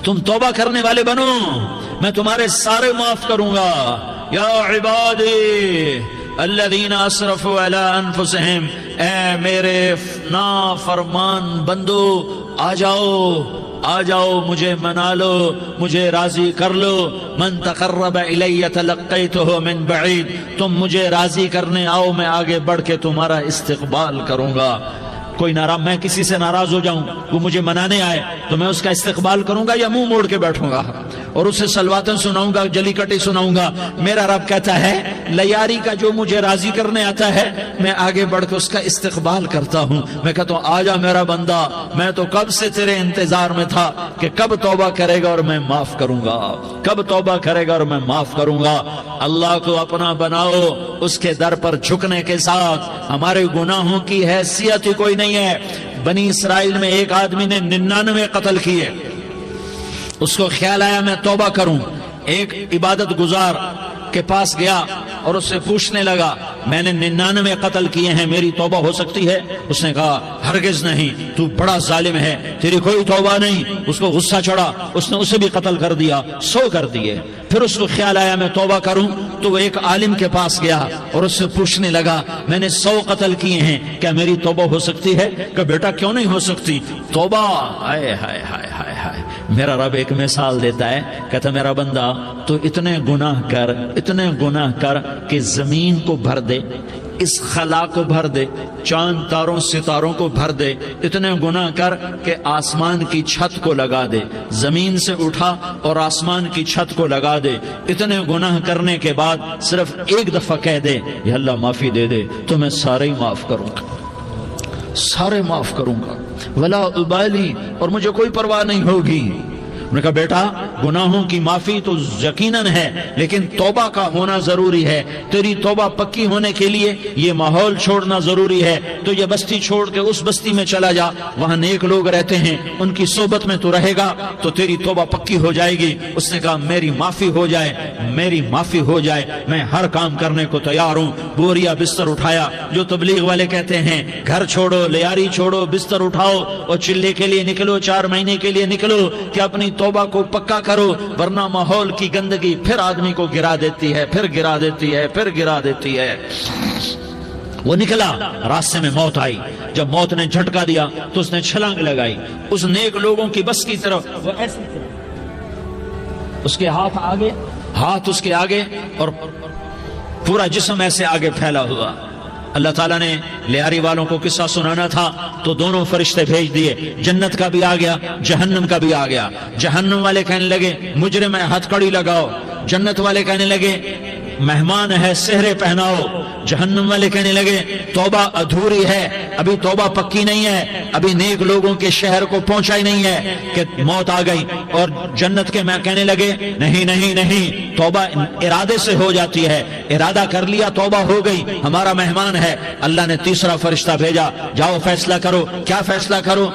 تم توبہ کرنے والے بنو، میں تمہارے سارے معاف کروں گا۔ یا عبادی الذین اسرفوا علی انفسہم، اے میرے نافرمان بندو آ جاؤ مجھے منا لو، مجھے راضی کر لو۔ من تقرب الی تلقیتہ من بعید، تم مجھے راضی کرنے آؤ، میں آگے بڑھ کے تمہارا استقبال کروں گا۔ کوئی ناراض، میں کسی سے ناراض ہو جاؤں، وہ مجھے منانے آئے تو میں اس کا استقبال کروں گا یا منہ موڑ کے بیٹھوں گا اور اسے سلواتیں سناؤں گا، جلی کٹی سناؤں گا؟ میرا رب کہتا ہے لیاری کا جو مجھے راضی کرنے آتا ہے میں آگے بڑھ کے اس کا استقبال کرتا ہوں۔ میں کہتا ہوں آ جا میرا بندہ، میں تو کب سے تیرے انتظار میں تھا کہ کب توبہ کرے گا اور میں معاف کروں گا، کب توبہ کرے گا اور میں معاف کروں گا۔ اللہ کو اپنا بناؤ، اس کے در پر جھکنے کے ساتھ ہمارے گناہوں کی حیثیت ہی کوئی نہیں ہے۔ بنی اسرائیل میں ایک آدمی نے 99 قتل کیے، اس کو خیال آیا میں توبہ کروں، ایک عبادت گزار کے پاس گیا اور اس سے پوچھنے لگا میں نے 99 قتل کیے ہیں، میری توبہ ہو سکتی ہے؟ اس نے کہا ہرگز نہیں، تو بڑا ظالم ہے، تیری کوئی توبہ نہیں۔ اس کو غصہ چڑھا، اس نے اسے بھی قتل کر دیا، 100 کر دیے۔ پھر اس کو خیال آیا میں توبہ کروں تو وہ ایک عالم کے پاس گیا اور اس سے پوچھنے لگا میں نے 100 قتل کیے ہیں، کیا میری توبہ ہو سکتی ہے؟ کہ بیٹا کیوں نہیں ہو سکتی توبہ؟ ہائے ہائے ہائے ہائے ہائے، میرا رب ایک مثال دیتا ہے، کہتا میرا بندہ تو اتنے گناہ کر کہ زمین کو بھر دے، اس خلا کو بھر دے، چاند تاروں ستاروں کو بھر دے، اتنے گناہ کر کہ آسمان کی چھت کو لگا دے، زمین سے اٹھا اور آسمان کی چھت کو لگا دے۔ اتنے گناہ کرنے کے بعد صرف ایک دفعہ کہہ دے یا اللہ معافی دے دے تو میں سارے ہی معاف کروں گا، سارے معاف کروں گا، ولا ابالی، اور مجھے کوئی پرواہ نہیں ہوگی۔ انہوں نے کہا بیٹا گناہوں کی معافی تو یقیناً ہے لیکن توبہ کا ہونا ضروری ہے، تیری توبہ پکی ہونے کے لیے یہ ماحول چھوڑنا ضروری ہے۔ تو یہ بستی چھوڑ کے اس بستی میں چلا جا، وہاں نیک لوگ رہتے ہیں، ان کی صحبت میں تو رہے گا تو تیری توبہ پکی ہو جائے گی۔ اس نے کہا میری معافی ہو جائے، میری معافی ہو جائے، میں ہر کام کرنے کو تیار ہوں۔ بوریا بستر اٹھایا، جو تبلیغ والے کہتے ہیں گھر چھوڑو، لیاری چھوڑو، بستر اٹھاؤ اور چلے کے لیے نکلو، 4 مہینے کے لیے نکلو کہ اپنی توبہ کو پکا کرو، ورنہ ماحول کی گندگی پھر آدمی کو گرا دیتی ہے، پھر گرا دیتی ہے، پھر گرا دیتی ہے۔ وہ نکلا، راستے میں موت آئی، جب موت نے جھٹکا دیا تو اس نے چھلانگ لگائی اس نیک لوگوں کی بس کی طرف، وہ ایسے اس کے ہاتھ اس کے آگے اور پورا جسم ایسے آگے پھیلا ہوا۔ اللہ تعالیٰ نے لیاری والوں کو قصہ سنانا تھا تو دونوں فرشتے بھیج دیے، جنت کا بھی آ گیا، جہنم کا بھی آ گیا۔ جہنم والے کہنے لگے مجرم ہے ہتھ کڑی لگاؤ، جنت والے کہنے لگے مہمان ہے سہرے پہناؤ۔ جہنم والے کہنے لگے توبہ ادھوری ہے، ابھی توبہ پکی نہیں ہے، ابھی نیک لوگوں کے شہر کو پہنچا ہی نہیں ہے کہ موت آ گئی۔ اور جنت کے میں کہنے لگے نہیں نہیں نہیں، توبہ ارادے سے ہو جاتی ہے، ارادہ کر لیا توبہ ہو گئی، ہمارا مہمان ہے۔ اللہ نے تیسرا فرشتہ بھیجا، جاؤ فیصلہ کرو۔ کیا فیصلہ کرو؟